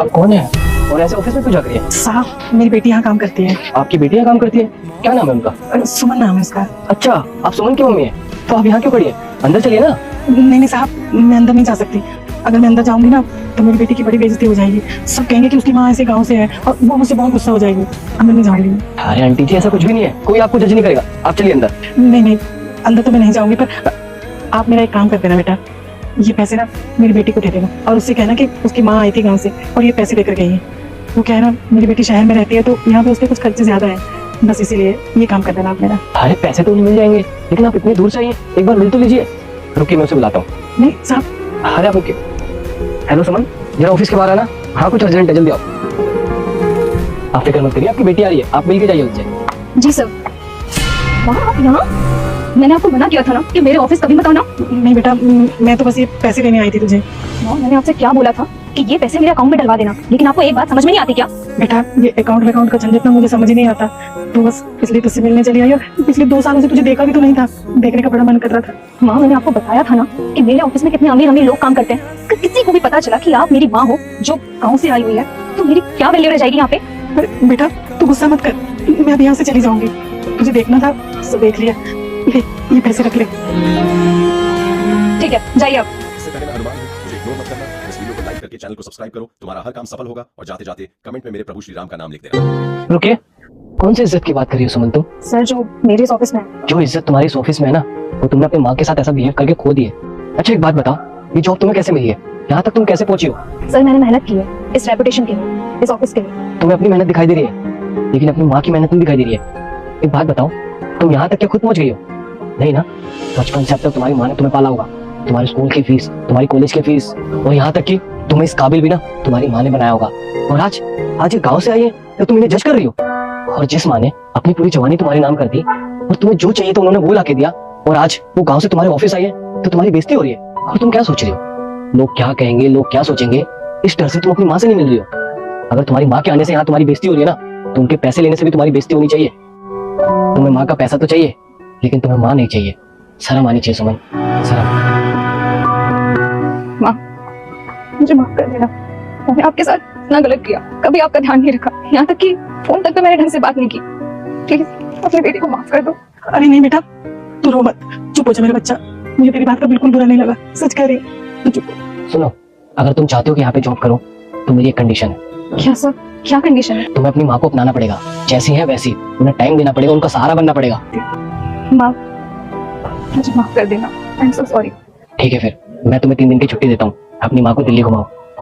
आप कौन है और ऐसे ऑफिस में क्यों जा रही है? साहब मेरी बेटी यहाँ काम करती है। आपकी बेटी यहाँ काम करती है? क्या नाम है उनका? सुमन नाम है उसका। अच्छा, आप सुमन की मम्मी है, तो आप यहाँ क्यों खड़ी है? अंदर चलिए ना। नहीं साहब, मैं अंदर नहीं जा सकती। अगर मैं अंदर जाऊंगी ना तो मेरी बेटी की बड़ी बेइज्जती हो जाएगी। सब कहेंगे कि उसकी माँ ऐसे गाँव से है और वो मुझसे बहुत गुस्सा हो जाएगी। अंदर नहीं जाऊंगी। अरे आंटी जी, ऐसा कुछ भी नहीं है, कोई आपको जज नहीं करेगा, आप चलिए अंदर। नहीं, अंदर तो मैं नहीं जाऊंगी, पर आप मेरा एक काम कर देना बेटा, ये पैसे ना मेरी बेटी को दे देना और उससे कहना कि उसकी माँ आई थी गाँव से और ये पैसे देकर गई है। वो क्या है ना, मेरी बेटी शहर में रहती है तो यहाँ पे उसके कुछ खर्चे ज्यादा है, बस इसीलिए ये काम कर देना आप मेरा। अरे पैसे तो नहीं मिल जाएंगे, लेकिन आप इतनी दूर से आइए, एक बार मिल तो लीजिए। रुकिए, मैं उसे बुलाता हूँ। नहीं साहब। अरे आप रुकिए। हेलो सुमन, जरा ऑफिस के बाहर आना। हाँ, कुछ अर्जेंट है, जल्दी आओ। आप फिक्र मत करिए, आपकी बेटी आ रही है, आप मिल के जाइए उनसे। जी सर। वहाँ आप यहाँ? मैंने आपको मना किया था ना कि मेरे ऑफिस कभी मत आना। नहीं बेटा, मैं तो बस ये पैसे लेने आई थी तुझे। मैंने आपसे क्या बोला था कि ये पैसे मेरे अकाउंट में डलवा देना, लेकिन आपको एक बात समझ में नहीं आती क्या? बेटा ये अकाउंट का झंझट ना मुझे समझ ही नहीं आता, तो बस इसलिए तुझसे मिलने चली आई। और पिछले 2 सालों से तुझे देखा भी तो नहीं था, देखने का बड़ा मन कर रहा था। माँ, मैंने आपको बताया था ना कि मेरे ऑफिस में कितने अमीर अमीर लोग काम करते हैं। अगर किसी को भी पता चला कि आप मेरी माँ हो जो गाँव से आई हुई है, तो मेरी क्या वैल्यू रह जाएगी यहाँ पे? अरे बेटा तू गुस्सा मत कर, मैं अब यहाँ से चली जाऊंगी। तुझे देखना था तो देख लिया, ले ये पैसे रख ले। ठीक है, जाइए आप। इससे पहले मैं हनुमान हूँ, मुझे इग्नोर मत करना। इस वीडियो को लाइक करके चैनल को सब्सक्राइब करो, तुम्हारा हर काम सफल होगा। और जाते जाते कमेंट में मेरे प्रभु श्री राम का नाम लिख देना। रुकिए, कौन सी इज्जत की बात कर रही हो सुमन तुम? सर, जो मेरे इस ऑफिस में है। जो इज्जत तुम्हारी इस ऑफिस में है ना, वो तुमने अपनी माँ के साथ ऐसा बिहेव करके खो दी है। अच्छा एक बात बताओ, ये जॉब तुम्हें कैसे मिली है? यहाँ तक तुम कैसे पहुंची हो? सर, मैंने मेहनत की है इस रेपुटेशन के लिए, इस ऑफिस के लिए। तुम्हें अपनी मेहनत दिखाई दे रही है, लेकिन अपनी माँ की मेहनत नहीं दिखाई दे रही है। एक बात बताओ, तुम यहाँ तक क्या खुद पहुंच गई हो? नहीं ना, बचपन से अब तक तुम्हारी माँ ने तुम्हें पाला होगा। तुम्हारे स्कूल की फीस, तुम्हारी कॉलेज की फीस, और यहाँ तक कि तुम्हें इस काबिल भी ना तुम्हारी माँ ने बनाया होगा। और आज ये गाँव से आई है तो तुम इन्हें जज कर रही हो। और जिस माँ ने अपनी पूरी जवानी तुम्हारे नाम कर दी और तुम्हें जो चाहिए तो उन्होंने वो ला के दिया, और आज वो गाँव से तुम्हारे ऑफिस आई है तो तुम्हारी बेइज्जती हो रही है। और तुम क्या सोच रही हो, लोग क्या कहेंगे, लोग क्या सोचेंगे, इस डर से तुम अपनी माँ से नहीं मिल रही हो। अगर तुम्हारी माँ के आने से यहाँ तुम्हारी बेइज्जती हो रही है ना, तो उनके पैसे लेने से भी तुम्हारी बेइज्जती होनी चाहिए। तुम्हें माँ का पैसा तो चाहिए, लेकिन तुम्हें माँ नहीं चाहिए। शर्म आनी चाहिए सुमन, शर्म। माँ, मुझे माफ कर देना, मैंने आपके साथ इतना गलत किया, कभी आपका ध्यान नहीं रखा, यहाँ तक कि फोन तक तो मैंने ढंग से बात नहीं की। प्लीज अपनी बेटी को माफ कर दो। अरे नहीं बेटा, तू रो मत, चुप हो जा मेरा बच्चा। मुझे तेरी बात का बिल्कुल बुरा नहीं लगा, सच कह रही, तू चुप हो। सुनो, अगर तुम चाहते हो कि यहाँ पे जॉब करो तो मेरी एक कंडीशन है। क्या सर, क्या कंडीशन है? तुम्हें अपनी माँ को अपनाना पड़ेगा, जैसी है वैसी, उन्हें टाइम देना पड़ेगा, उनका सहारा बनना पड़ेगा। माँ, मुझे माफ कर देना, आई एम सो सॉरी। ठीक है, फिर मैं तुम्हें 3 दिन की छुट्टी देता हूँ, अपनी माँ को दिल्ली घुमाओ।